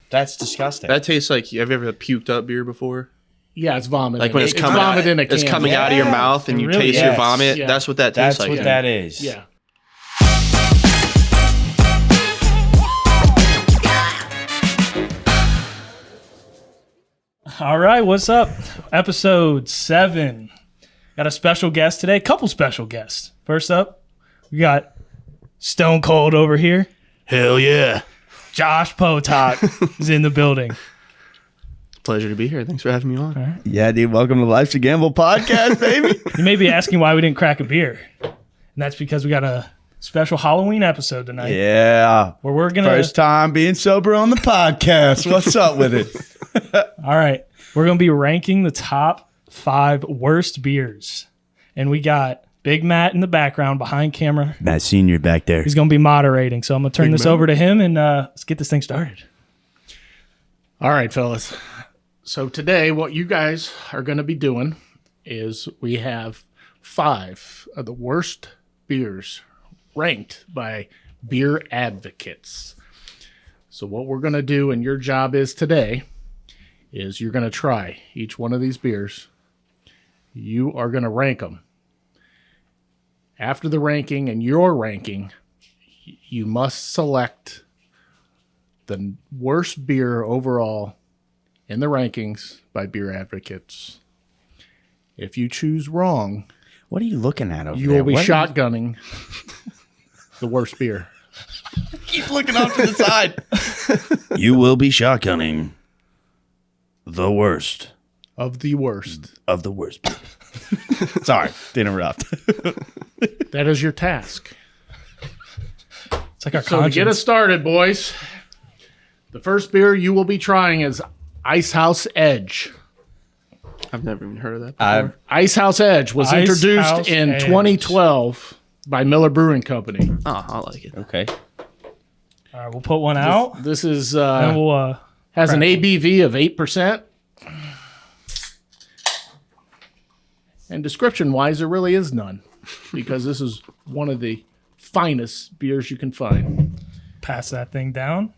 That's disgusting. That tastes like, have you ever had puked up beer before? Yeah, it's vomit. Like when it's coming vomit in a can. It's coming out of your mouth and It you really taste your is. vomit. Yeah. That's what that tastes That's like. what that is. Yeah. All right, what's up? Episode 7. Got a special guest today. Couple special guests. First up, we got Stone Cold over here. Hell yeah. Josh Potok is in the building. Pleasure to be here. Thanks for having me on. Yeah, dude. Welcome to Life's a Gamble podcast, baby. You may be asking why we didn't crack a beer. And that's because we got a special Halloween episode tonight. Yeah. Where we're going to... First time being sober on the podcast. What's up with it? All right. We're going to be ranking the top 5 worst beers. And we got Big Matt in the background behind camera. Matt Senior back there. He's going to be moderating. So I'm going to turn this over to him and let's get this thing started. All right, fellas. So today, what you guys are going to be doing is we have 5 of the worst beers ranked by beer advocates. So what we're going to do, and your job is today, is you're going to try each one of these beers. You are going to rank them. After the ranking and your ranking, you must select the worst beer overall in the rankings by beer advocates. If you choose wrong, What are you looking at over you there? will be What- shotgunning the worst beer. Keep looking off to the side. You will be shotgunning the worst Of the worst. of the worst. Sorry to interrupt. That is your task. It's like our So to conscience. get us started, boys, the first beer you will be trying is Icehouse Edge. I've never even heard of that before. Icehouse Edge was Icehouse introduced in Edge. 2012 by Miller Brewing Company. Oh, I like it. Okay. All right, we'll put one out. This is And we'll... has an ABV of 8%. And description-wise, there really is none, because this is one of the finest beers you can find. pass that thing down.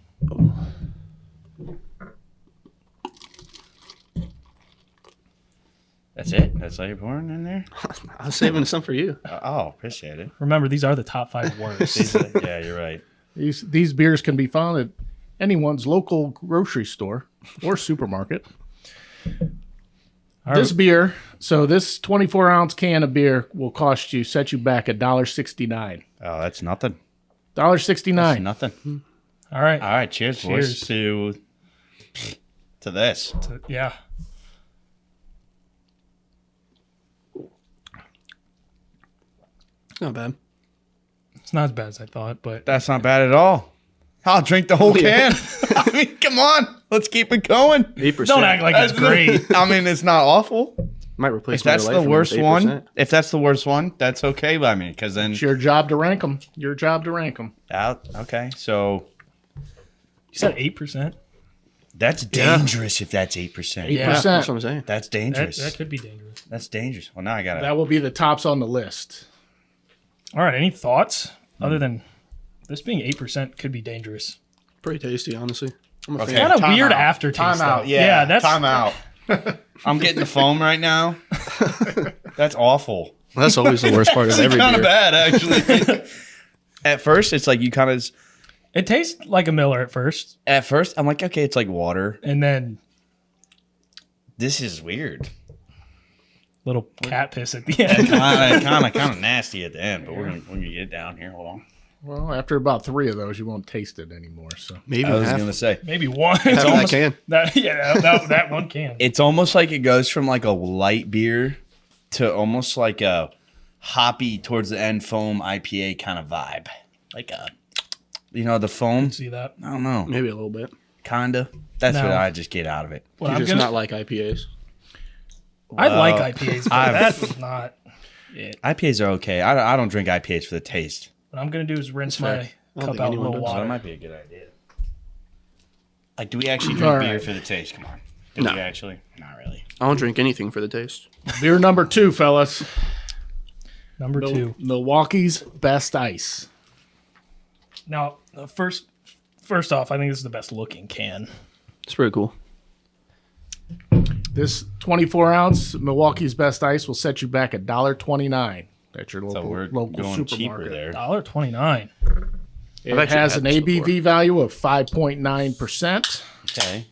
That's it? That's all you're pouring in there? I was saving some for you. Oh, appreciate it. Remember, these are the top 5 worst. Yeah, you're right. These beers can be found at anyone's local grocery store or supermarket. All This right. beer, so this 24-ounce can of beer will set you back $1.69. Oh, that's nothing. $1.69. Nothing. All right. All right, cheers, boys, to this. Yeah. Not bad. It's not as bad as I thought, but That's not bad at all. I'll drink the whole can. I mean, come on. Let's keep it going. 8%. don't act like it's great. I mean, it's not awful. Might replace If that's my the life worst with one, 8%. if that's the worst one, that's okay by me. Because then, It's your job to rank them. Your job to rank them. okay. So You said 8%? that's dangerous if that's 8%. 8%. That's what I'm saying. That's That, dangerous. that could be dangerous. That's dangerous. Well, now I got That to. will be the tops on the list. All right. Any thoughts other than this being 8% could be dangerous? Pretty tasty, honestly. I'm a Okay. fan. Kind of time weird out. aftertaste. Time though. out. Yeah, that's time out. I'm getting the foam right now. That's awful. That's always the worst part of every Kind of beer. bad, actually. At first, it's like you kind of. It tastes like a Miller at first, At first, I'm like, okay, it's like water. and then This is weird. little cat piss at the end. Kind of nasty at the end, but we're gonna get down here. Hold on. Well, after about 3 of those, you won't taste it anymore. So Maybe I was half. gonna say Maybe one. It's Half of that almost can. that one can. it's almost like it goes from like a light beer to almost like a hoppy towards the end foam IPA kind of vibe, like the foam. See that? I don't know, Maybe a little bit. kinda. That's No. what I just get out of it. What You I'm just gonna, not like IPAs. I like IPAs, but I've- that was not it. IPAs are okay. I don't drink IPAs for the taste. What I'm gonna do is rinse fair. my I don't cup think out with a anyone little does. So that water. might be a good idea. Like, do we actually drink All beer right. for the taste? Come on. Do No. we actually? Not really. I don't drink anything for the taste. beer number 2, fellas. Number 2. Milwaukee's Best Ice. Now, first off, I think this is the best looking can. It's pretty cool. This 24-ounce Milwaukee's Best Ice will set you back $1.29 at your So local, we're local going cheaper supermarket. there. $1.29. It actually has had an this ABV before. value of 5.9%. Okay.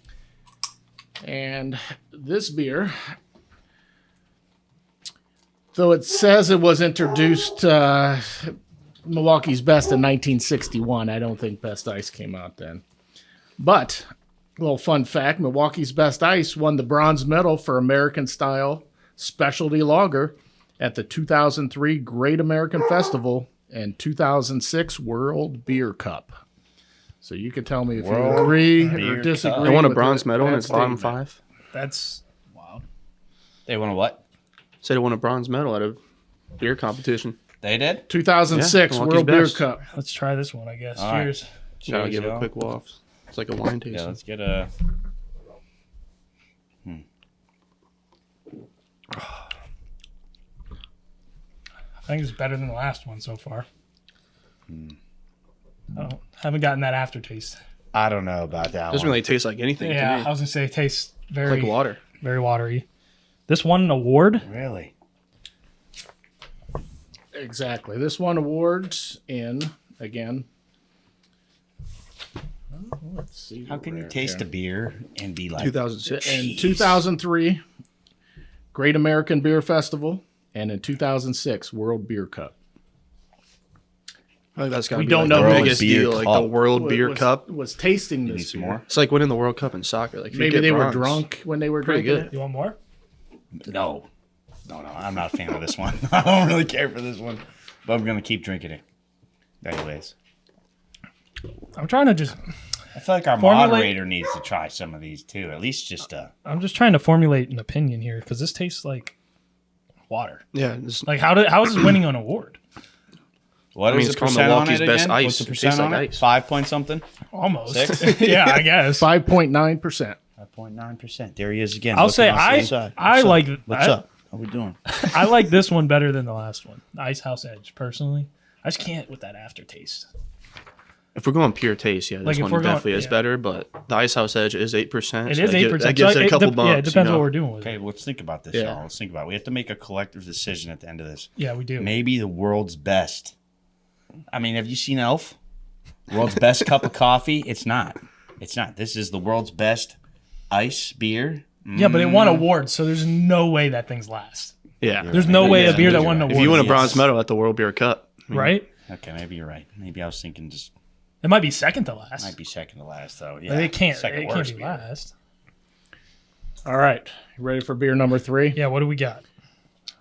And this beer, though it says it was introduced Milwaukee's Best in 1961, I don't think Best Ice came out then. But, a little fun fact, Milwaukee's Best Ice won the bronze medal for American-style specialty lager at the 2003 Great American Festival and 2006 World Beer Cup. So you can tell me if you World agree Beer or disagree. Cup. They won a with bronze that medal in its bottom statement. 5. That's wild. They won a what? Said it won a bronze medal at a beer competition. They did? 2006 Yeah, World Milwaukee's Beer Best. Cup. Let's try this one, I guess. All right. Cheers. Gotta Cheers, give it y'all. a quick waft. It's like a wine tasting. Yeah, let's get a. I think it's better than the last one so far. Haven't gotten that aftertaste. I don't know about that Doesn't one. really taste like anything Yeah, to I me. was gonna say it tastes very Like water. very watery. This won an award. Really? Exactly. This won awards in, again. Let's see. How can you taste a beer and be like 2006. In 2003, Great American Beer Festival, and in 2006, World Beer Cup. I think that's gotta We be don't like know the who biggest Beer deal, like the Cup World Beer was, Cup. was tasting You need this some beer. more? It's like winning the World Cup in soccer. Like if you Maybe get they were bronze- drunk when they were Pretty drinking good. it. You want more? No. No, I'm not a fan of this one. I don't really care for this one. But I'm gonna keep drinking it. Anyways. I'm trying to just I feel like our Formulate- moderator needs to try some of these too. At least just I'm just trying to formulate an opinion here because this tastes like water. Yeah, it's, Like how is this winning an award? what I mean, is it's the called percent on Milwaukee's it Best again? Ice. What's the It percent tastes on like it? ice. 5 point something? Almost. 6? Yeah, I guess. 5.9%. 5.9%. There he is again. I'll looking say off to the side. I What's up? like What's I, up? How we doing? I like this one better than the last one, the Icehouse Edge. Personally, I just can't with that aftertaste. if we're going pure taste, yeah, Like, this if one we're going- definitely is yeah. better. But the Icehouse Edge is 8%. It so is that 8%. That gives it a couple bumps. Yeah, it depends you know? what we're doing with Okay, it. let's think about this, Yeah. y'all. Let's think about it. We have to make a collective decision at the end of this. Yeah, we do. Maybe the world's best. I mean, have you seen Elf? World's best cup of coffee? It's not. It's not. This is the world's best ice beer. Yeah, but it won awards, so there's no way that thing's last. Yeah, There's no way a beer that won an award. if you win a is- bronze medal at the World Beer Cup, I mean, right? Okay, maybe you're right. Maybe I was thinking just It might be second to last. might be second to last though. Yeah, Like, it can't. second It can't worst be beer. last. All right. You ready for beer number 3? Yeah. What do we got?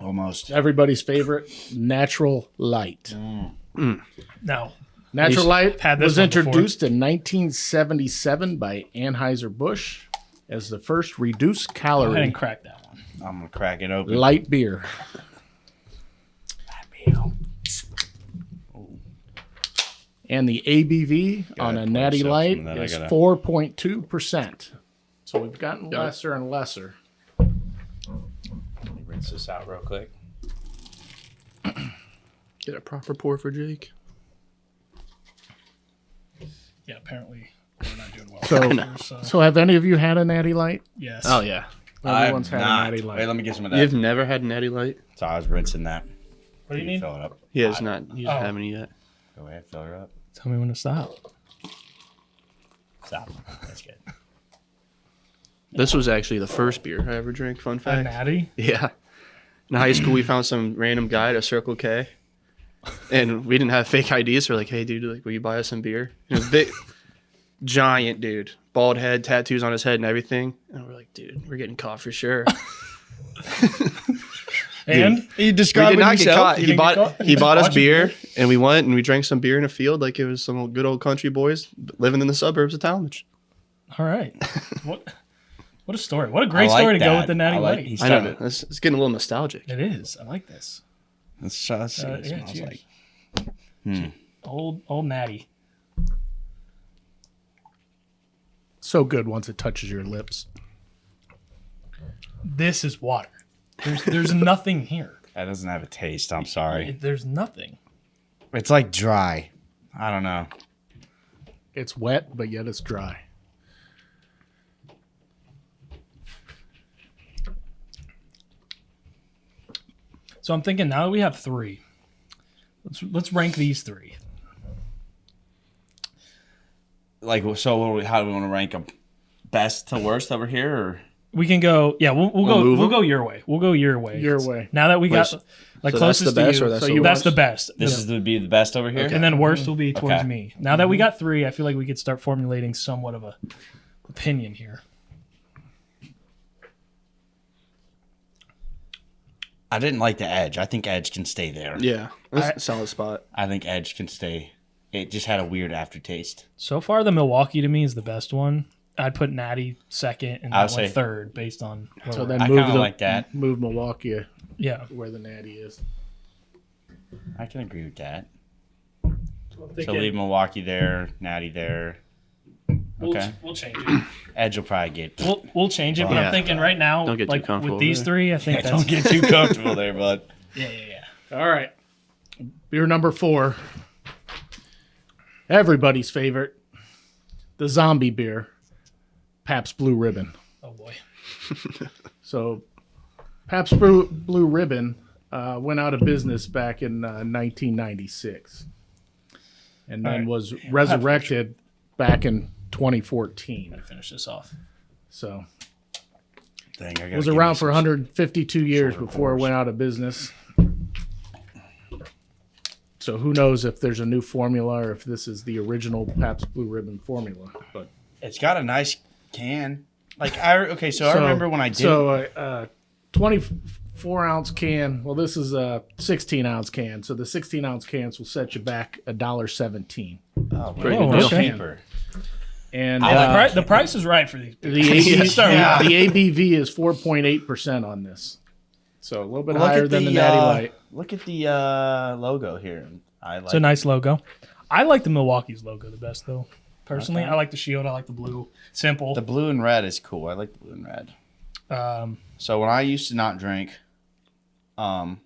Almost. Everybody's favorite, Natural Light. No. Natural Light had this was one before. introduced in 1977 by Anheuser-Busch as the first reduced Go ahead calorie and crack that one. I'm gonna crack it open. light beer. And the ABV on Gotta a pour Natty yourself Light some of that. I is gotta- 4.2%. So we've gotten Got it. lesser and lesser. Let me rinse this out real quick. get a proper pour for Jake. Yeah. Apparently, we're not doing well. So, so have any of you had a Natty Light? yes. Oh yeah, Everyone's had not. a Natty Light. Wait, let me get some of that. you've never had Natty Light. So I was rinsing that. What do you need? Fill it up. He has not. He doesn't Oh. have any yet. Go ahead, fill her up. Tell me when to stop. Stop. That's good. This was actually the first beer I ever drank. Fun A fact. natty. Yeah. In high school, we found some random guy at a Circle K, and we didn't have fake IDs. So we're like, "Hey, dude, like, will you buy us some beer?" He was big, giant dude, bald head, tattoos on his head, and everything. And we're like, "Dude, we're getting caught for sure." And You We described did not get caught. You He didn't get bought caught? he bought us Watching beer, and we went and we drank some beer in a field like it was some good old country boys living in the suburbs of Talmadge. all right. What a story. What a great story to go with the natty light. He I know started. it's getting a little nostalgic. It is. I like this. Let's see what it yeah, smells cheers. like. Old natty. So good once it touches your lips. This is water. There's nothing here. That doesn't have a taste. I'm sorry. There's nothing. It's like dry. I don't know. It's wet, but yet it's dry. So I'm thinking now that we have 3, let's rank these 3. Like, so how do we want to rank them? Best to worst over here, or We can go. Yeah, we'll go. move We'll them? go your way. We'll go your way. Your way. Now that we got Wait, like so that's closest the best to or you, that's So the you- that's worst? the best. this is to be the best over here? And then worst will be towards Okay. me. Now that we got 3, I feel like we could start formulating somewhat of a opinion here. I didn't like the Edge. I think Edge can stay there. Yeah, that's a solid spot. I think Edge can stay. It just had a weird aftertaste. So far, the Milwaukee to me is the best one. I'd put Natty second and I that would one say- third based on. Where So we're then I move kind of like that. move Milwaukee yeah. where the natty is. I can agree with that. I'm So thinking- leave Milwaukee there, Natty there. Okay. We'll change it. Edge will probably get. We'll change it, but Yeah. I'm thinking right now, Don't get too like comfortable with these there. 3, I think that's Don't get too comfortable there, bud. yeah. All right. Beer number 4. Everybody's favorite. The zombie beer. Pabst Blue Ribbon. Oh boy. So Pabst Blue Ribbon went out of business back in 1996. And then All right. was resurrected back in 2014. Gotta finish this off. So Dang, I gotta it was give around me for some- 152 years shorter before it pours. went out of business. So who knows if there's a new formula or if this is the original Pabst Blue Ribbon formula. But It's got a nice can. Like I remember when I did. So 24-ounce can. Well, this is a 16-ounce can. So the 16-ounce cans will set you back $1.17. Oh, Pretty good much deal. cheaper. And The price is right for these. the ABV, Yeah. the ABV is 4.8% on this. So a little bit Look higher at than the the Natty Light. Look at the logo here. I like. It's a nice logo. I like the Milwaukee's logo the best though. Personally, Okay. I like the shield. I like the blue. Simple. The blue and red is cool. I like the blue and red. So when I used to not drink, I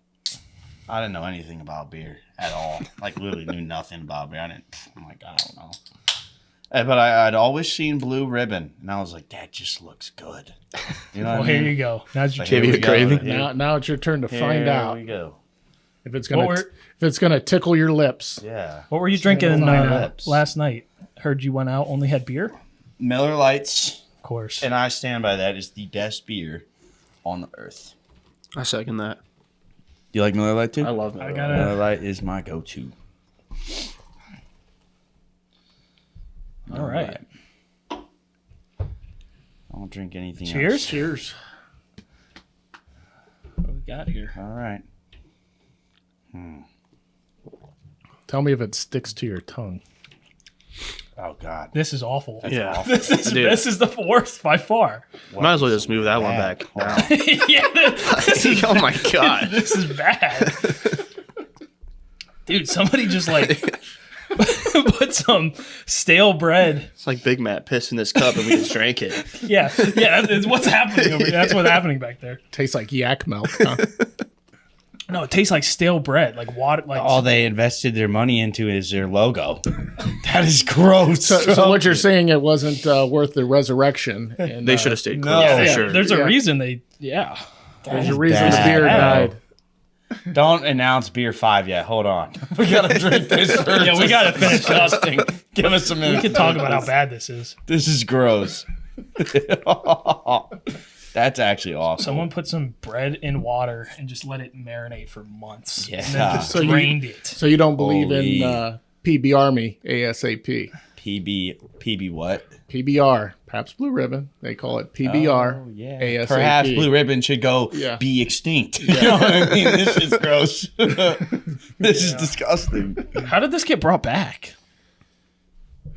didn't know anything about beer at all. Like literally knew nothing about beer. I'm like, I don't know. But I'd always seen Blue Ribbon, and I was like, that just looks good. You know well, what I here mean? you go. Now that you Like, Give here you we a go. craving? Here- Now it's your turn to find here out we go. if it's What gonna tickle your lips. Yeah. what were you drinking Single line lips. last night? Heard you went out, only had beer. Miller Lights, Of course. and I stand by that, is the best beer on the earth. I second that. You like Miller Lite too? I love it. I gotta- Miller Lite is my go-to. All right. I don't drink anything Cheers. else. Cheers. What we got here? All right. Tell me if it sticks to your tongue. Oh God. This is awful. Yeah. This is the worst by far. Might as well just move that one back down. Yeah, this Oh my god. this is bad. Dude, somebody just like put some stale bread. It's like Big Matt pissed in this cup and we just drank it. Yeah, that's what's happening over here. That's what's happening back there. Tastes like yak milk. Huh? No, it tastes like stale bread, like water. Like All they invested their money into is their logo. That is gross. so what you're saying, it wasn't worth the resurrection. And, They should have stayed no. clean for Yeah, sure. there's a Yeah. reason they. Yeah. There's a reason the bad. beer died. Don't announce beer 5 yet. Hold on. We gotta drink this first. Yeah, we gotta finish it up. Disgusting. Give us some minutes. We can talk about how bad this is. This is gross. That's actually awesome. Someone put some bread in water and just let it marinate for months. Yeah. And then just So you- drained it. So you don't believe Holy. in PB Army ASAP? PB what? PBR, Pabst Blue Ribbon. They call it PBR Oh, yeah. ASAP. Perhaps Blue Ribbon should go Yeah. be extinct. You know what I mean? This is gross. This is disgusting. How did this get brought back?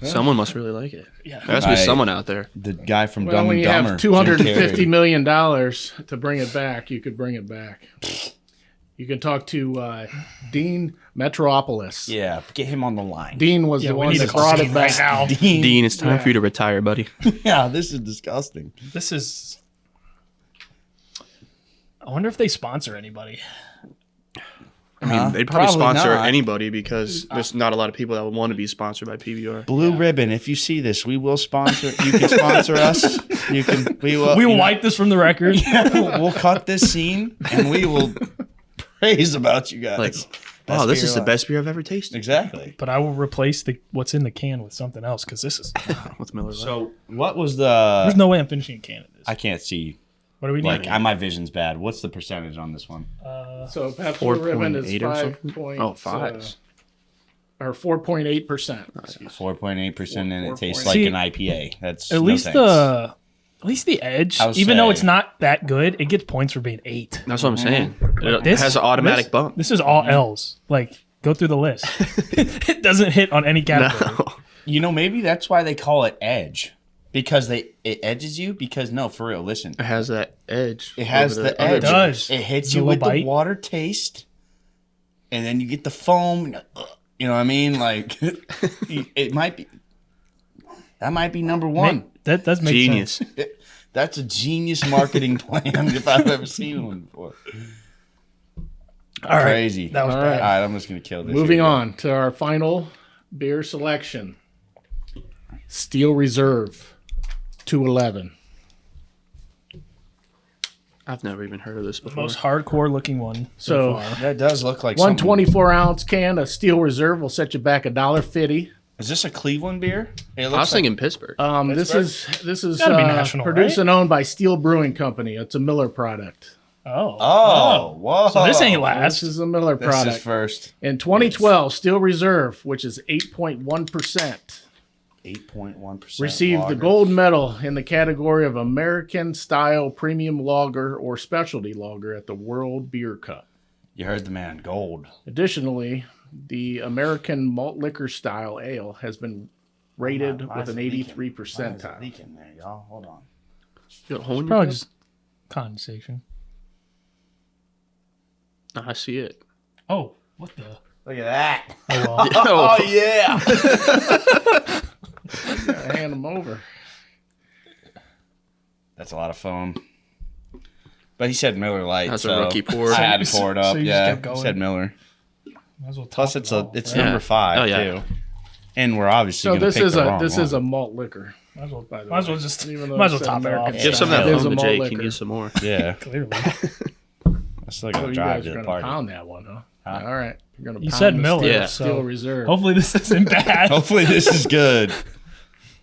Someone must really like it. Yeah. There has to be Right. someone out there. The guy from Well, Dumb when and you Dumber. have Jim $250 Carrey. million to bring it back, you could bring it back. You can talk to Dean Metropolis. Yeah, get him on the line. Dean was Yeah, the we one need that to call brought Dean it back. right now. Dean, it's time Yeah. for you to retire, buddy. Yeah, this is disgusting. This is. I wonder if they sponsor anybody. I mean, they'd probably sponsor not. anybody because there's not a lot of people that would want to be sponsored by PBR. Blue Ribbon, if you see this, we will sponsor. You can sponsor us. You can. We will. We you will know, wipe this from the record. we'll cut this scene and we will praise about you guys. Like, Best wow, this beer is the alive. best beer I've ever tasted. Exactly. But I will replace what's in the can with something else because this is. What's Miller Lite? So what was the? There's no way I'm finishing a can of this. I can't see. What do we need? Like, my vision's bad. What's the percentage on this one? So Pabst Blue Ribbon is 4.8 or 5 something? point, Oh, fives. or 4.8%. 4.8%, and it tastes 4.8. like See, an IPA. That's at no least thanks. at least the Edge, I would even though say- it's not that good, it gets points for being 8. That's what I'm saying. It This has an automatic this- bump. This is all L's. Like, go through the list. It doesn't hit on any category. No. You know, maybe that's why they call it Edge, because it edges you. Because no, for real, listen, It has that edge. it has over the other edge. It does. It hits It's a you with little the bite. water taste, and then you get the foam. You know what I mean? Like, it might be. That might be number one. That does make Genius. sense. That's a genius marketing plan if I've ever seen one before. All right. Crazy. That was All bad. right. All right, I'm just gonna kill this. Moving Here we go. on to our final beer selection. Steel Reserve 211. I've never even heard of this before. Most hardcore looking one. So far. That does look like one something. 24-ounce can of Steel Reserve will set you back $1.50. Is this a Cleveland beer? It I looks was thinking Pittsburgh. This is Gotta be national, produced right? and owned by Steel Brewing Company. It's a Miller product. Oh. Oh, whoa! So this ain't last. This is a Miller This product. is first. In 2012, Steel Reserve, which is 8.1%, 8.1%. received the gold medal in the category of American Style Premium Lager or Specialty Lager at the World Beer Cup. You heard the man. Gold. Additionally, the American Malt Liquor Style Ale has been rated Why with is an it leaking? 83 Why is it percentile. leaking there, y'all? Hold on. You got a hole in your Probably cup? just condensation. I see it. Oh, what the? Look at that. Oh, well. Oh yeah. Gotta hand them over. That's a lot of foam. But he said Miller Lite. That's a so rookie pour. I had to pour it up. So you just Yeah, kept he going? said Miller. Might as well Plus, top it's it off, it's right? number 5 Oh, yeah. too. And we're obviously So gonna this pick is the a wrong one. is a malt liquor. Might as well, By the might as well way. just Even though might as it's well top it American off. Give some of that It is foam a to malt Jake. He liquor. needs some more. Yeah, Clearly. I still So gotta you drive guys to are the gonna party. pound that one, huh? Huh? All right. You're gonna You pound said the Miller, Steel, Yeah. Steel so Reserve. hopefully this isn't bad. Hopefully this is good,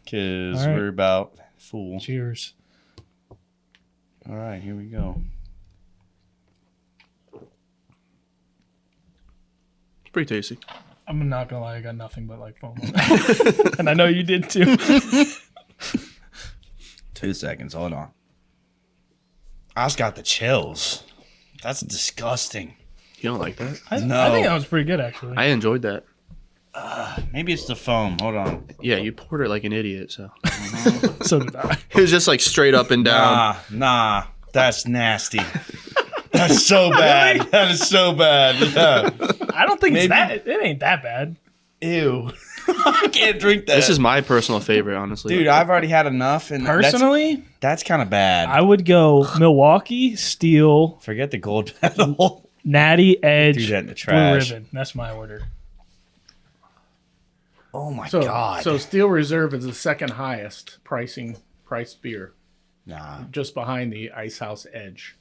because All right. we're about full. Cheers. All right, here we go. It's pretty tasty. I'm not gonna lie, I got nothing but like foam. And I know you did too. 2 seconds. Hold on. I just got the chills. That's disgusting. You don't like that? I No. think that was pretty good actually. I enjoyed that. Maybe it's the foam. Hold on. Yeah, you poured it like an idiot, so. So did I. It was just like straight up and down. Nah. That's nasty. That's so bad. That is so bad. Yeah. I don't think Maybe- it's that. It ain't that bad. Ew. I can't drink that. This is my personal favorite, honestly. Dude, I've already had enough, and Personally, that's kind of bad. I would go Milwaukee, Steel, Forget the gold medal. Natty, Edge, Threw that in the Blue trash. Ribbon. That's my order. Oh my So, god. so Steel Reserve is the second highest priced beer, Nah. just behind the Icehouse Edge.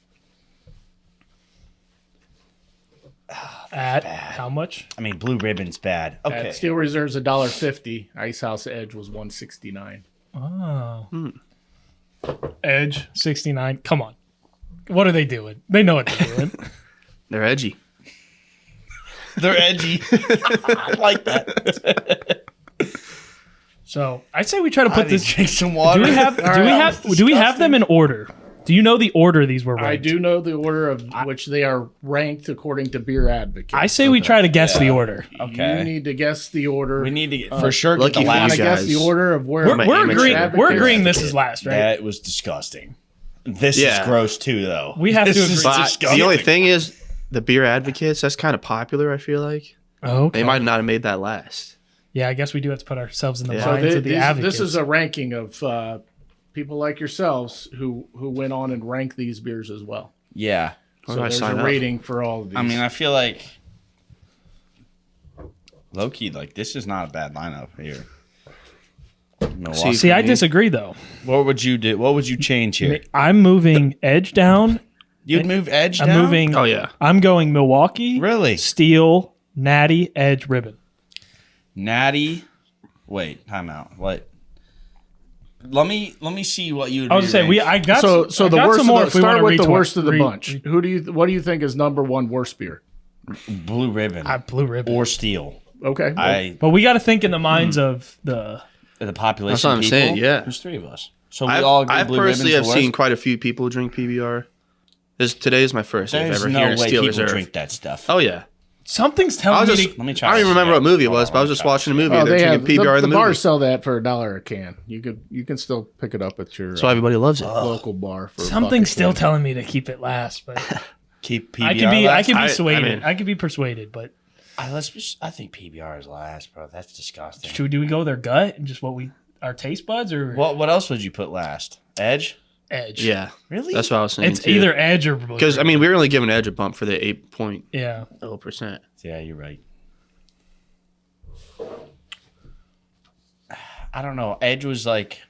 At how much? I mean, blue ribbon's bad. Okay. At Steel Reserve's $1.50. Icehouse Edge was $1.69. Oh. Edge 69. Come on. What are they doing? They know what they're doing. They're edgy. They're edgy. I like that. So I say we try to I put need to this. drink some water. Do we have? Do we have them in order? Do you know the order these were ranked? I do know the order of which they are ranked according to Beer Advocate. I say we try to guess the order. Okay. You need to guess the order. We need to get, for sure get lucky the for want last to you guess guys. the order of where We're, my we're amateur agreeing. advocate. We're agreeing this is last, right? That was disgusting. This is Yeah. gross too, though. We have to This agree. is But disgusting. the only thing is, the beer advocates, that's kind of popular, I feel like. Okay. They might not have made that last. Yeah, I guess we do have to put ourselves in the Yeah. So minds of the advocates. this is a ranking of people like yourselves who went on and ranked these beers as well. Yeah. Why So do I there's sign a up? rating for all of these. I mean, I feel like low key, like this is not a bad lineup here. Milwaukee. See, I disagree though. What would you do? What would you change here? I'm moving Edge down You'd move Edge I'm down? moving. Oh yeah. I'm going Milwaukee. Really? Steel, Natty, Edge, Ribbon. Natty. Wait, time out. What? Let me see what you would I was saying I got So some, the I got worst some of more the, if we start wanna with the retweet- worst of the re- bunch. What do you think is number one worst beer? Blue Ribbon Blue Ribbon. or Steel. Okay. But we got to think in the minds of the. The population. That's what I'm people, saying, yeah. There's 3 of us. So we all agree I Blue personally have Ribbon's the seen worst? quite a few people drink PBR. Today is my first day There's ever no hearing way Steel people Reserve. drink that stuff. Oh yeah. Something's I telling was me just. Let me I try don't even this remember again. what movie it Hold was, on, but I was let me just try watching a this movie Oh, and they're they have drinking PBR in the the bars movie. sell that for $1 a can. You can still pick it up at your So everybody loves it. local bar for something's $1 a still can. telling me to keep it last, but Keep PBR I could be last? swayed. I mean- could be persuaded, but I think PBR is last, bro. That's disgusting. do we go their gut and just our taste buds or What else would you put last? Edge? Edge? Yeah. Really? That's what I was saying. It's either Edge or Blue because I Ribbon. mean we were only giving Edge a bump for the 8.0%. Yeah. Yeah, you're right. I don't know. Edge was like,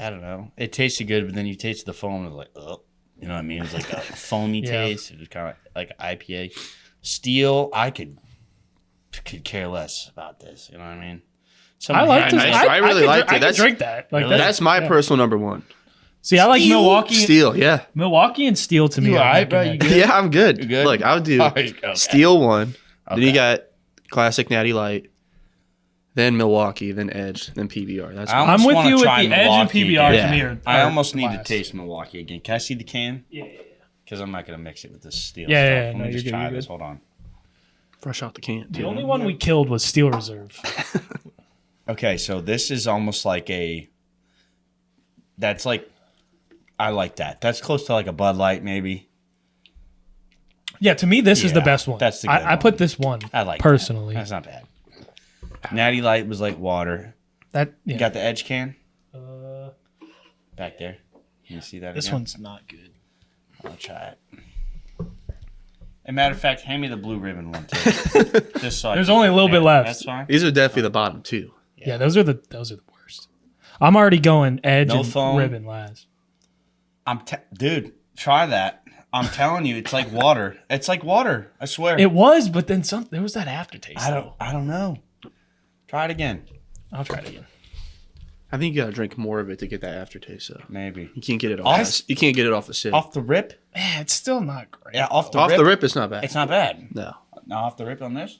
I don't know. It tasted good, but then you tasted the foam and it was like, ugh. You know what I mean? It was like a foamy Yeah. taste. It was kind of like IPA. Steel, I could care less about this. You know what I mean? I like this. I really liked it. I could That's- drink that. Like That's my personal number one. See, I like Milwaukee. Steel, yeah. Milwaukee and Steel to me. You are all right, neck bro? and You neck. good? Yeah, I'm good. You good? Look, I would do Okay. Steel 1. Then you Okay. got classic Natty Light. Then Milwaukee, then Edge, then PBR. That's I I'm almost with wanna you with the try Edge and Milwaukee PBR again. to me. I are almost need to last. taste Milwaukee again. Can I see the can? Yeah. Because I'm not going to mix it with this Steel Yeah, stuff. yeah, Let no, me just you're good, try you're this. good. Hold on. fresh out the can. The Too. only one we killed was Steel Reserve. Okay, so this is almost like that's like, I like that. That's close to like a Bud Light, maybe. Yeah, to me, this is the Yeah, best one. that's the good I put this one. I like personally. That's not bad. Natty Light was like water. That You yeah. got the Edge can back there. Can you see that? This again? one's not good. I'll try it. As a matter of fact, hand me the Blue Ribbon one too. Just so I There's can- only a little bit left. That's fine. These are definitely the bottom two. Yeah, those are the worst. I'm already going Edge No and foam. Ribbon last. Dude, try that. I'm telling you, it's like water. It's like water. I swear. It was, but then there was that aftertaste. I don't know. Try it again. I'll try it again. I think you gotta drink more of it to get that aftertaste though. Maybe. You can't get it off. You can't get it off the sip. Off the rip? Man, it's still not great. Yeah, off the Off rip. the rip, it's not bad. It's not bad. No, Now off the rip on this?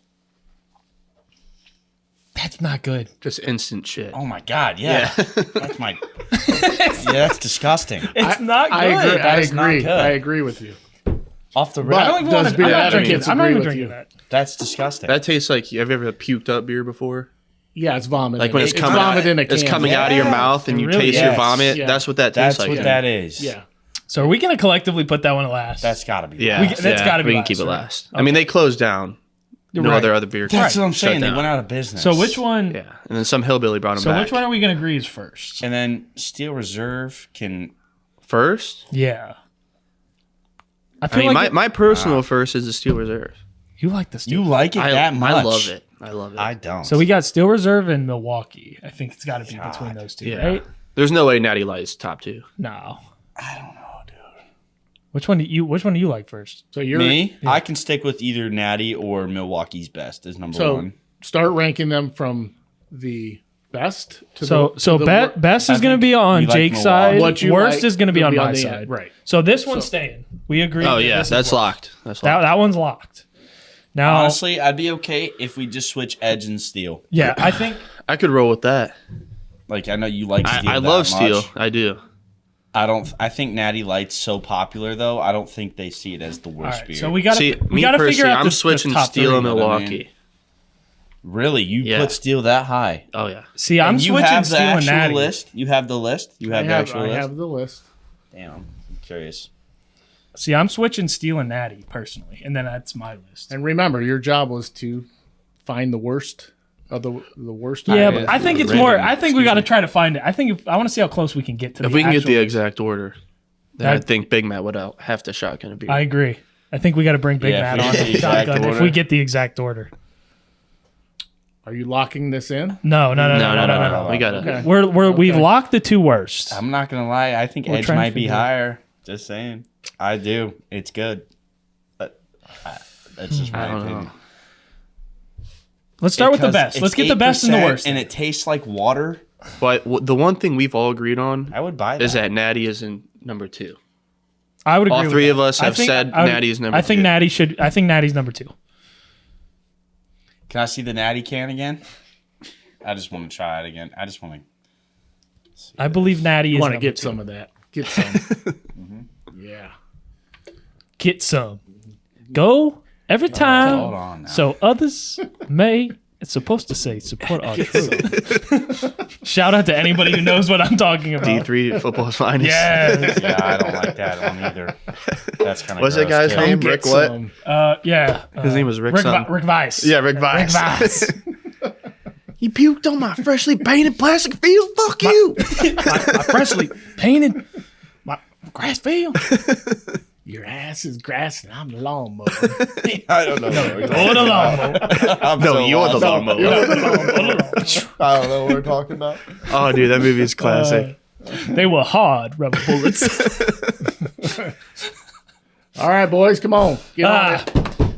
That's not good. just instant shit. Oh my god, yeah. That's my Yeah, that's disgusting. It's not good. I agree. That is not good. I agree with you. Off the rip. But I don't even does want to. beer I'm not advocates drinking. I'm not agree even with drinking you? that. That's disgusting. That tastes like. Have you ever puked up beer before? Yeah, it's vomit. Like when it's coming vomit out, in a can. it's coming out of your Yeah. mouth and It you really taste your is. vomit. Yeah. That's what that That's tastes like. what that is. Yeah. So are we gonna collectively put that one last? That's gotta be. Yeah, last. that's gotta be We can last, keep it right? last. I mean, they closed down. No Right. other beer. That's what I'm shut saying. They down. went out of business. So which one? Yeah, and then some hillbilly brought them So back. which one are we gonna agree is first? And then Steel Reserve can. first? Yeah. I I feel mean, like my personal first is the Steel Reserve. you like the Steel. You like it that much? I love it. I love it. I don't. So we got Steel Reserve and Milwaukee. I think it's got to be between those two, yeah. right? There's no way Natty Light's top two. No. I don't know, dude. Which one do you like first? So you're Me? I can stick with either Natty or Milwaukee's Best as number so one. start ranking them from the best to So the, so to the Be- best is I going to think be on we like Jake's Milwaukee. side. What you Worst like is going to be on my the side. end. Right. So this one's staying. We agree. Oh that yeah, this is that's worst. locked. That's locked. That one's locked. Now, Honestly, I'd be okay if we just switch Edge and Steel. yeah, I think I could roll with that. Like I know you like Steel. I that love much. Steel. I do. I think Natty Light's so popular though. I don't think they see it as the all worst right. beer. So we got See, to me figure personally, out I'm the switching top Steel three. and know what I mean? Milwaukee. Really, you Yeah. put Steel that high? Oh yeah. See, I'm And you switching have the Steel and actual Natty. list. You have the list. You have the actual I list. have the list. Damn, I'm curious. See, I'm switching Steel and Natty personally, and then that's my list. And remember, your job was to find the worst of the worst. Yeah, ideas. but I think it's Ribbon, more. I think we excuse got to me. try to find it. I think I want to see how close we can get to. If the we can get actual- the exact order, then I That- think Big Matt would have to shotgun a beer. I agree. I think we got to bring Big Yeah, if Matt we on get the the exact shotgun if order. we get the exact order. Are you locking this in? No. No. We got it. Okay. We've locked the two worst. I'm not gonna lie. I think We're Edge trying to might be figure- higher. Just saying. I do. It's good. But that's just my opinion. Let's start with the best. Let's get the best and the worst. And it tastes like water. But the one thing we've all agreed on I would buy that. is that Natty is in number 2. I would agree. All with three that. of us have said Natty is number 2. I think Natty should. I think Natty's number 2. Can I see the Natty can again? I just want to try it again. I just want to. I believe Natty is. Want to number get 2. some of that? Get some. Yeah. Get some. Go every time. Hold on now. So others may. It's supposed to say support our truth. Shout out to anybody who knows what I'm talking about. D3 football's finest. Yeah. Yeah, I don't like that one either. That's kind of. What's that guy's name? Get Rick what? some. Yeah. His name was Rick something. Rick Weiss. Yeah, Rick Weiss. Rick Weiss. He puked on my freshly painted plastic field. Fuck you. my freshly painted my grass field. Your ass is grass and I'm the lawnmower. I don't know. Or the lawnmower. No, you're the lawnmower. I don't know what we're talking about. Oh, dude, that movie is classic. They were hard rubber bullets. All right, boys, come on. Get on it.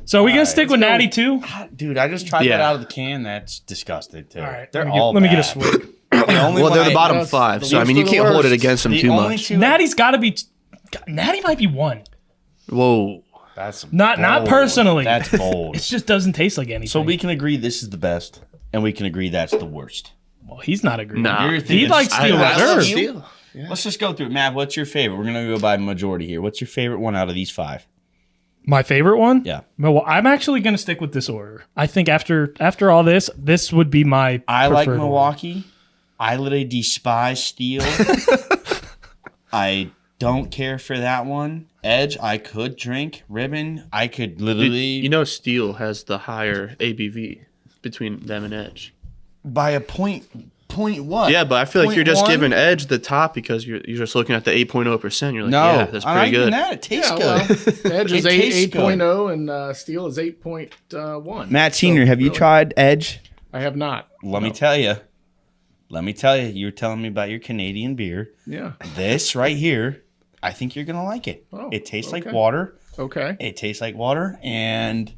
So are we gonna stick with let's go. Natty too? Dude, I just tried Yeah. that out of the can. That's disgusting too. All right. They're let me all get, let me get a bad. swig. The only Well, one they're the I- bottom Yes, 5, so I the mean, you least of can't the hold it worst. against them The too only much. two- Natty's got to be. Natty might be 1. Whoa. That's Not bold. personally. That's bold. It just doesn't taste like anything. So we can agree this is the best, and we can agree that's the worst. Well, he's not agreeing. Nah. You're He thinking- likes Steel I love Reserve. Steel. Let's just go through it. Matt, what's your favorite? We're gonna go by majority here. What's your favorite one out of these 5? My favorite one? Yeah. Well, I'm actually going to stick with this order. I think after all this would be my I like preferred order. Milwaukee. I literally despise Steel. I don't care for that one. Edge, I could drink. Ribbon, I could literally You know, Steel has the higher ABV between them and Edge. by a point what? Yeah, but I feel like you're just 0.1? giving Edge the top because you're just looking at the 8.0%. You're like, No, yeah, that's I'm pretty not even good. that. It tastes Yeah, good. well, Edge is It tastes 8.0 and Steel is 8.1. Matt Senior, have you tried Edge? I have not. Let me tell you. You were telling me about your Canadian beer. Yeah. This right here, I think you're gonna like it. Oh, It tastes like okay. water. Okay. It tastes like water, and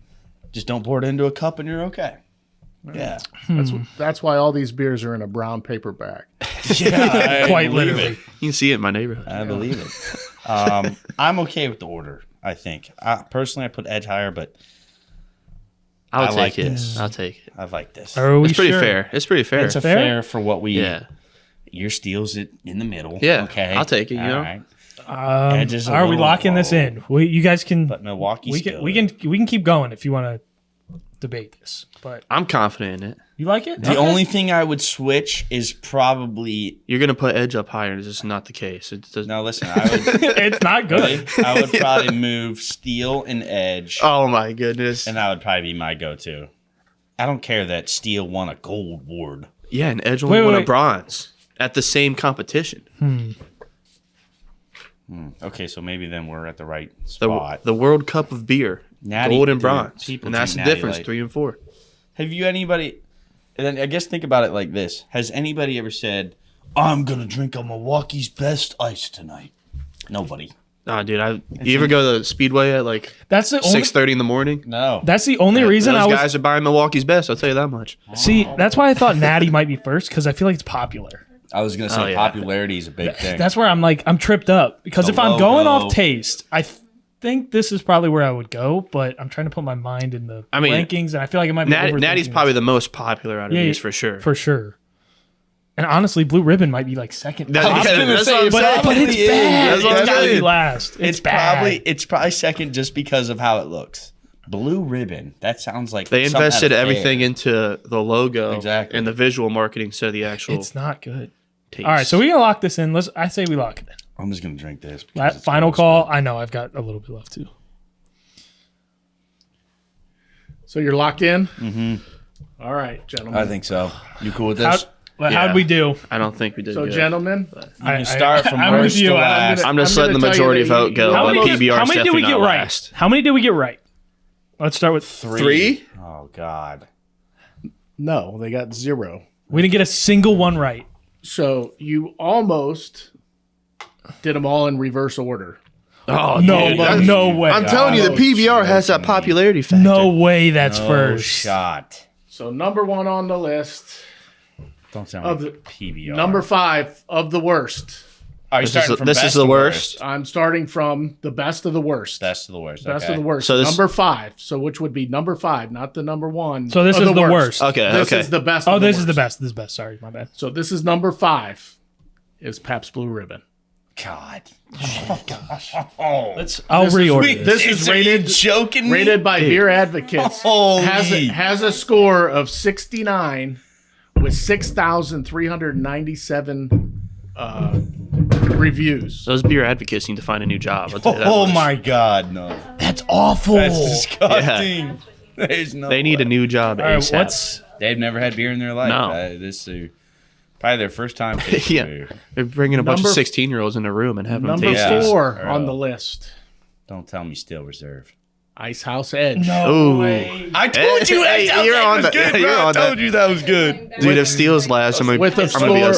just don't pour it into a cup, and you're okay. Yeah, That's why all these beers are in a brown paper bag. yeah, Quite literally. You can see it in my neighborhood. I believe it. I'm okay with the order. I think personally, I put Edge higher, but I'll I take like it. this. I'll take it. I like this. Are we It's pretty sure? fair. It's pretty fair. It's a fair? fair for what we. Yeah. Your Steel's it in the middle. Yeah, Okay. I'll take it, you know? right. Are just a we little locking this low. in? You guys can. But Milwaukee's we can keep going if you want to debate this. But I'm confident in it. you like it? The Okay. only thing I would switch is probably You're going to put Edge up higher. It's just not the case. It does, no. Listen, I would. It's not good. I would probably move Steel and Edge, Oh, my goodness. and that would probably be my go-to. I don't care that Steel won a gold award. Yeah, and Edge only Wait, won a wait. bronze at the same competition. Okay, so maybe then we're at the right The, spot. the World Cup of beer. Natty, Gold and dude, bronze. people And that's the drink Natty difference, Light. 3 and 4. Have you anybody? And then I guess think about it like this: has anybody ever said, "I'm gonna drink a Milwaukee's best ice tonight"? Nobody. Nah, dude, you ever go to the Speedway at like That's the only. 6:30 in the morning? No. That's the only reason Those I was. guys are buying Milwaukee's best. I'll tell you that much. See, that's why I thought Natty might be first because I feel like it's popular. I was gonna say Oh, yeah. popularity is a big thing. That's where I'm tripped up because The if I'm going logo. off taste, I think this is probably where I would go. But I'm trying to put my mind in the rankings, and I feel like it might be Natty's overthinking probably this. the most popular out of these for sure. For sure. And honestly, Blue Ribbon might be like second. That- top. yeah, that's what I'm but, saying. but it's It bad. is. It's That's what I'm got to be saying. last. It's bad. it's probably second just because of how it looks. Blue Ribbon. That sounds like They something invested out of everything Fair. into the logo Exactly. and the visual marketing instead of the actual It's not good. taste. All right, so we're gonna lock this in. I say we lock it in. I'm just gonna drink this. because That it's final gross, call. man. I know I've got a little bit left too. So you're locked in? Mm-hmm. All right, gentlemen. I think so. You cool with this? How'd we do? I don't think we did So, good. gentlemen, You can start from I'm worst with you. to I'm last. I'm just I'm letting the gonna tell you majority that vote you- go, how but many- PBR's how many did we definitely get not right? last. How many did we get right? Let's start with 3? Oh God. no, they got 0. We didn't get a single one right. So you almost did them all in reverse order. Oh No, dude, but no way. I'm telling you, the PBR has that popularity factor. No way that's No first. shot. So number 1 on the list, Don't sound Of like PBR. number 5 of the worst. Are you starting from This best is the to worst. I'm starting from the best of the worst. Best of the worst. Best okay. of the worst. So this- number 5. So which would be number 5, not the number 1. So this of is the worst. Okay, This okay. is the best. Oh, of the this is the worst. best. This is best. Sorry, my bad. So this is number 5. Is Pabst Blue Ribbon. God. I'll This is- reorder this. This is Are you rated joking me? rated by Beer Advocates. Holy. Has a score of 69 with 6,397 reviews. Those beer advocates need to find a new job. I'll tell you that Oh much. my God, no. That's awful. That's disgusting. There's no They need a way. new job. All right, ASAP. what's They've never had beer in their life. No. This is probably their first time tasting Yeah. beer. They're bringing a bunch of Number- 16-year-olds in a room and having them Number taste Yeah. these. 4 Or, on the list. Don't tell me Still Reserve. Icehouse Edge. no Ooh. way? I told you I that you're on that. good, You're bro. I on told that. you that was good. Dude, if Steel's last, I'm gonna With a be score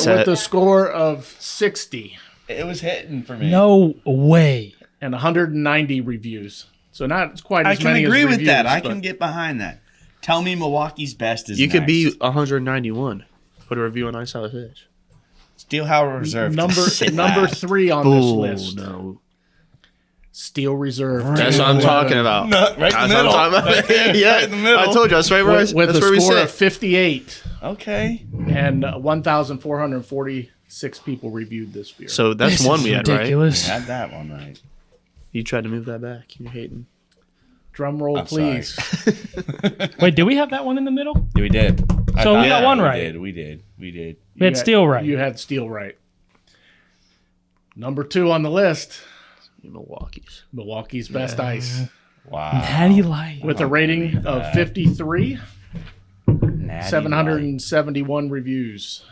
upset. of 60 It was hitting for me. No way. and 190 reviews. So not quite I as can many agree as with reviews, that. I but can get behind that. Tell me Milwaukee's best is You could be next. 191. Put a review on Icehouse Edge. Steelhouse Reserve. number Sit number last. 3 on this Oh list. no, Steel Reserve. that's what I'm talking about. No, right in the That's what middle. I'm talking about. Right Yeah, in the middle. I told you. That's right where With that's a where we score sit. of 58 Okay. and 1,446 people reviewed this beer. So that's This one is we had, right? ridiculous. Had that one right. You tried to move that back. You're hating. drum roll, I'm please. Wait, did we have that one in the middle? Yeah, we did. I So we thought got one right. We did. We had You Steel right. You had Steel right. Number 2 on the list, Milwaukee's. Milwaukee's Best Ice, Wow. Natty Light. with a rating of 53, Natty 771 reviews.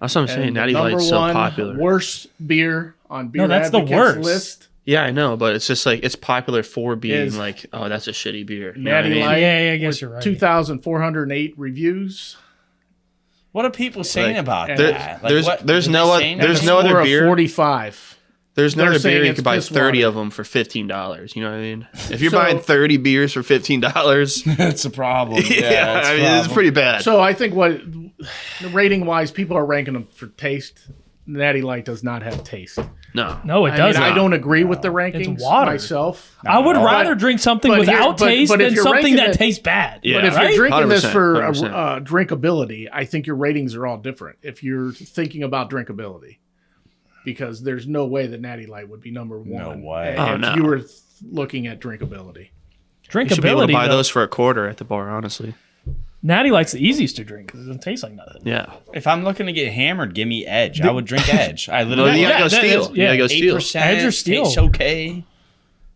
That's what I'm saying. And Natty number Light's so 1 popular. worst beer on Beer No, that's the Advocates worst. list. Yeah, I know, but it's just like it's popular for being Is- like, oh, that's a shitty beer. You know what I Natty mean? Light. Yeah, I guess you're right. 2,408 reviews. What are people saying Like, about there- that? Like, there's- what- there's are no they oth- saying there's that? no other Score of beer. 45. There's no They're other saying beer you it's could buy piss 30 water. of them for $15. You know what I mean? If you're So- buying 30 beers for $15, That's a problem. yeah, that's I a mean, it's problem. pretty bad. So I think what rating wise, people are ranking them for taste. Natty Light does not have taste. no, No, it I doesn't. mean, I don't agree with the rankings water. myself. I would No. rather drink something but without here- taste but if than you're something ranking that it- tastes bad. Yeah. But if right? you're drinking this 100%, for 100%. drinkability, I think your ratings are all different. If you're thinking about drinkability, because there's no way that Natty Light would be number 1. No way. If Oh, no. you were looking at drinkability. you should be able to drinkability. buy though, those for a quarter at the bar, honestly. Natty Light's the easiest to drink because it doesn't taste like nothing. Yeah. If I'm looking to get hammered, give me Edge. I would drink Edge. I literally you gotta Yeah, go that Steel. is- You gotta go Steel. 8%. Edge or Steel. Tastes okay.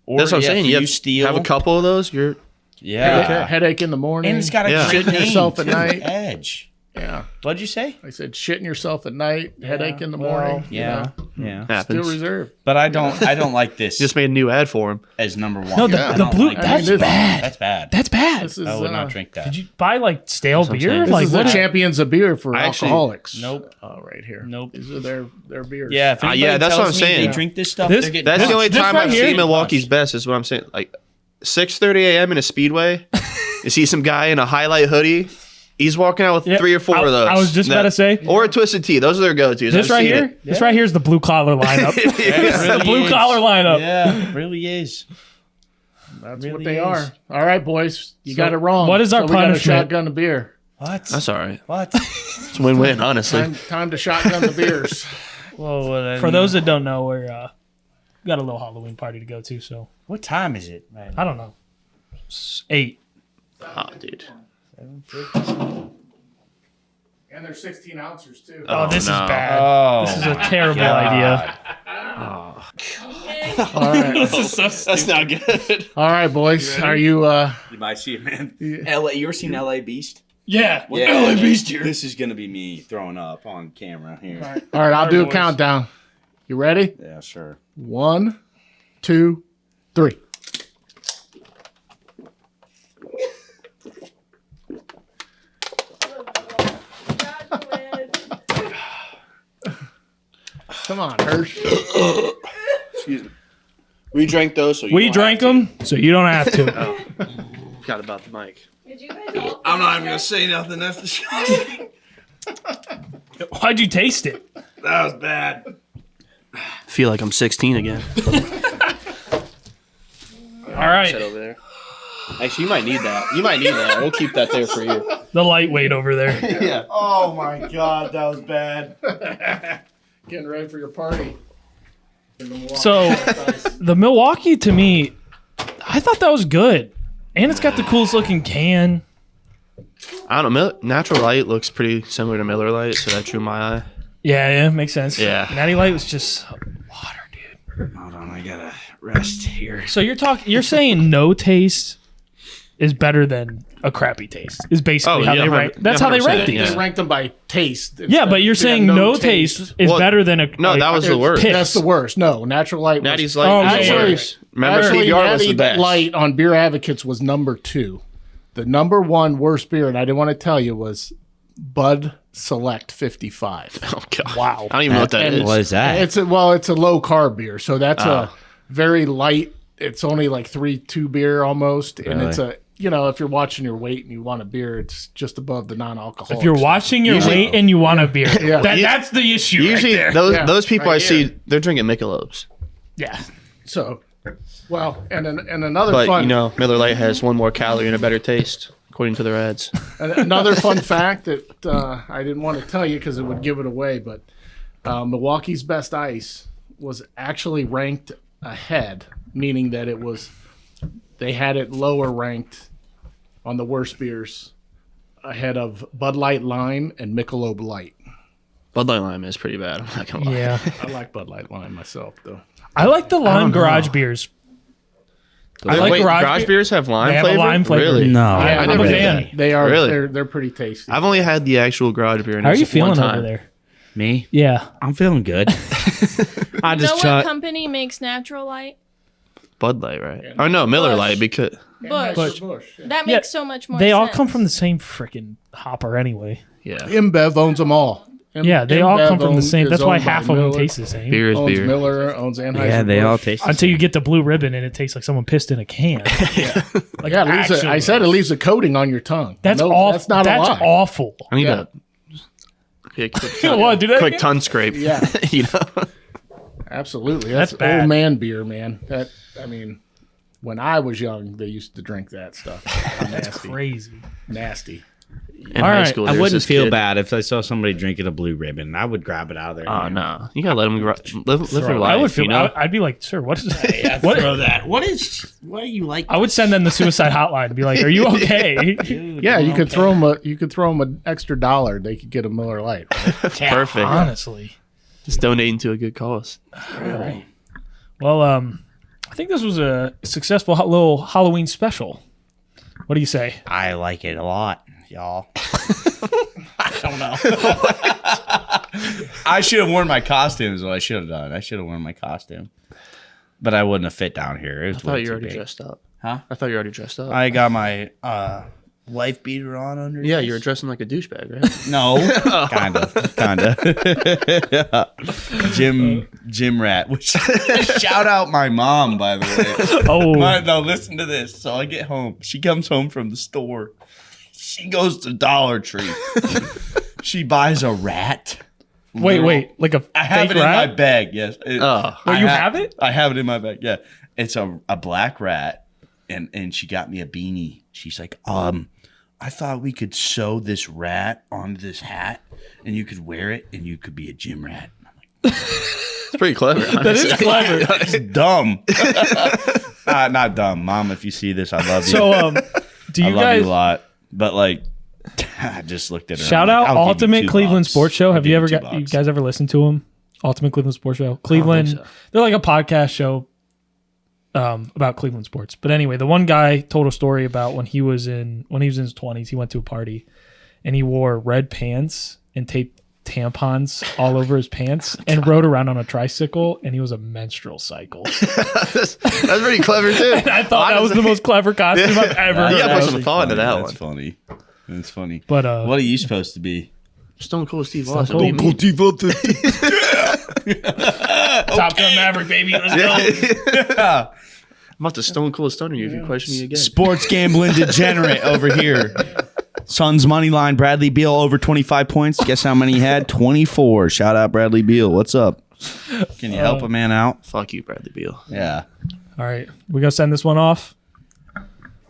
Or, That's what I'm saying. if You you have, Steel. have a couple of those. You're Yeah. Headache in the morning. And it's got a Yeah. great Shitting name. yourself at too. night. Edge. Yeah. What'd you say? I said shitting yourself at night, headache in the morning. you Yeah. know. Yeah. happens. Still Reserve. But I don't like this Just made a new ad for him. as number 1. No, I the don't blue. like That's this. bad. That's bad. That's bad. This is, I would not drink that. Did you buy like stale what I'm beer? saying. This Like is the what? champions of beer for I actually- alcoholics. Nope. Right here. Nope. These are their beers. Yeah, if anybody yeah, that's what tells I'm me saying. They drink this stuff. This- they're getting That's the only This time right I've here- seen Milwaukee's best is what I'm saying. Like 6:30 a.m. in a speedway. You see some guy in a highlight hoodie. He's walking out with Yeah, 3 or 4 of those. I was just about to say. Or a Twisted Tea. Those are their go-tos. This I've right seen here. it. This right here is the blue collar lineup. It It's the really blue is. collar lineup. Yeah, it really is. That's Really what they is. are. All right, boys. You got it wrong. what is our we got a punishment? shotgun of beer. What? That's all right. What? It's a win-win, honestly. Time to shotgun the beers. For those that don't know, we're got a little Halloween party to go to. So What time is it? Man? I don't know. It's 8. Oh, dude. And they're 16 ounces too. Oh, this no. is bad. Oh, This is a terrible idea. All right. This is so stupid. That's not good. All right, boys. Are you you might see it, man. LA, you ever seen LA Beast? Yeah. LA Beast here. This is gonna be me throwing up on camera here. all right, I'll do a boys. countdown. You ready? Yeah, sure. 1, 2, 3. Come on, Hirsch. Excuse me. We drank those, so you We don't drank have them, so you don't have to. to. Forgot about the mic. Did you guys all I'm not even gonna say nothing. That's the shot. Why'd you taste it? That was bad. Feel like I'm 16 again. All right, Sit over there. Actually, you might need that. We'll keep that there for you. the lightweight over there. Yeah. Oh my god, that was bad. Getting ready for your party. So the Milwaukee, to me, I thought that was good, and it's got the coolest looking can. I don't know. Natural Light looks pretty similar to Miller Lite, so that drew my eye. Yeah, makes sense. Yeah. Natty Light was just water, dude. Hold on, I gotta rest here. So you're saying no taste is better than a crappy taste is basically how they rank. That's how they rank 100%, these. They ranked them by taste. Yeah, but you're saying no taste is Well, better than a. No, that was the worst. piss. That's the worst. No, Natural Light. Natty's was, Light Oh, was the actually- worst. Remember, actually, PBR was Natty the best. Light on Beer Advocates was number 2. The number 1 worst beer, and I didn't want to tell you, was Bud Select 55. Oh, God. Wow. I don't even know what that And is. What is that? It's a low carb beer, so that's a very light. It's only like 3.2 beer almost, and it's a if you're watching your weight and you want a beer, it's just above the non-alcoholic. If you're watching your weight and you want a beer, Yeah. that's the issue. Usually, right there. those people right I see, here. they're drinking Michelob's. yeah. So, well, and another But, fun Miller Lite has one more calorie and a better taste, according to their ads. another fun fact that I didn't want to tell you because it would give it away, but Milwaukee's Best Ice was actually ranked ahead, meaning that they had it lower ranked on the worst beers ahead of Bud Light Lime and Michelob Light. Bud Light Lime is pretty bad. I'm not going to lie. Yeah, I like Bud Light Lime myself, though. I like the lime garage beers. I like Wait, garage beer. beers have lime They have a flavor? lime flavor. Really? No, Yeah, I'm a fan. They are. Really? They're pretty tasty. I've only had the actual garage beer. And How are it's you just one feeling time. over there? me. Yeah, I'm feeling good. I know just what chuck. company makes Natural Light? Bud Light, right? Oh no, Miller Busch. Light because Bush. Bush. That Yeah, makes so much more they sense. all come from the same freaking hopper anyway. yeah, InBev owns them all. Yeah, they all come from the same. is That's why owned by half of them Miller, taste the same. beer is Owns beer. Miller, owns Anheuser-Busch. Yeah, they all taste. the Until same. you get the blue ribbon and it tastes like someone pissed in a can. Like Yeah, it leaves I actually. said it leaves a coating on your tongue. That's No, awful. That's not a lie. awful. I need Yeah. a quick, What, do that quick again? tongue scrape. Yeah. you know. Absolutely. That's That's bad. old man beer, man. When I was young, they used to drink that stuff. Nasty. Crazy. Nasty. In All high right. school, I there was wouldn't this feel kid- bad if I saw somebody drinking a blue ribbon. I would grab it out of there. Oh no, you gotta let them live their life. I would feel. you know? I'd be like, sir, what is that? What? Throw that. What do you like? I would send them the suicide hotline and be like, "Are you okay?" Yeah, you could throw them an extra $1. They could get a Miller Lite. Perfect. Honestly. Just donating to a good cause. Well, I think this was a successful little Halloween special. What do you say? I like it a lot, y'all. I don't know. I should have worn my costume is what I should have done. I should have worn my costume. But I wouldn't have fit down here. It was I thought way you too were already big. dressed up. Huh? I thought you were already dressed up. I got my wife beater on under. Yeah, you were dressing like a douchebag, right? No, kind of. Jim Rat. Which shout out my mom, by the way. Oh, No, listen to this. So I get home. She comes home from the store. She goes to Dollar Tree. She buys a rat. wait, like a I have fake it in my rat? bag. Yes. Oh. Wait, you have it? I have it in my bag. Yeah. It's a black rat, and she got me a beanie. She's like, I thought we could sew this rat onto this hat, and you could wear it, and you could be a gym rat. It's pretty clever. That is clever. It's dumb. Not dumb, Mom. If you see this, I love you. So, do I you love guys you a lot. But like, I just looked at her. shout I'm out like, I'll give you Ultimate Cleveland $2. Sports Show? I'll Have give you ever $2. got? You guys ever listened to them? Ultimate Cleveland Sports Show. Cleveland. so. They're like a podcast show about Cleveland sports. But anyway, the one guy told a story about when he was in his 20s. He went to a party, and he wore red pants and taped tampons all over his pants and rode around on a tricycle, and he was a menstrual cycle. That's pretty clever too. I thought that was the most clever costume I've ever You heard. gotta put some thought into that That's one. funny. That's funny. But What are you supposed to be? Stone Cold Steve Stone Austin. Cold. What do you mean? Top Gun Maverick, baby. Let's go. I'm about to stone cold stunner you if you question me again. Sports gambling degenerate over here. Suns money line. Bradley Beal over 25 points. Guess how many he had? 24. Shout out Bradley Beal. What's up? Can you help a man out? Fuck you, Bradley Beal. Yeah. All right. We're going to send this one off.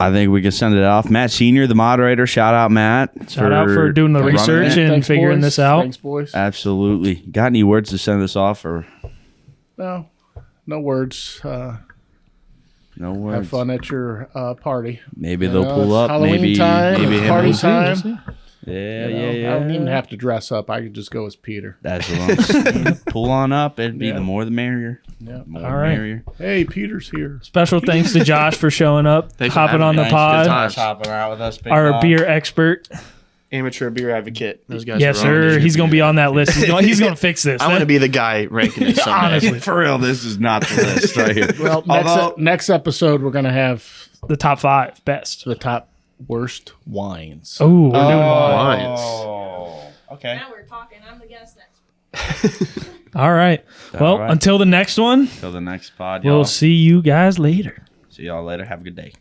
I think we can send it off. Matt Senior, the moderator. Shout out Matt. Shout out for doing the running research it. and figuring boys. this out. Thanks, boys. Absolutely. Got any words to send us off or No words. no words? Have fun at your party. Maybe they'll pull it's up. Halloween Maybe time. maybe him. Party and- time. Yeah, You know, I don't even have to dress up. I could just go as Peter. That's what I'm saying. Pull on up. It'd be Yeah. the more the merrier. Yeah. More All the right. merrier. Hey, Peter's here. Special thanks to Josh for showing up, Thanks for hopping having on me, the guys. Good pod. times. Hopping out with us, big Our dog. beer expert. Amateur beer advocate. Those guys. Yes, are wrong. sir. He's going to be on that list. He's going to fix this. I want to be the guy ranking this someday. Honestly. For real, this is not the list right here. Well, Although- next episode, we're going to have the top 5 best. the top worst wines. Oh, we're doing Lions. Okay. Now we're talking. I'm the guest next. All right. Well, right. until the next one, Till the next pod, y'all. we'll see you guys later. See y'all later. Have a good day.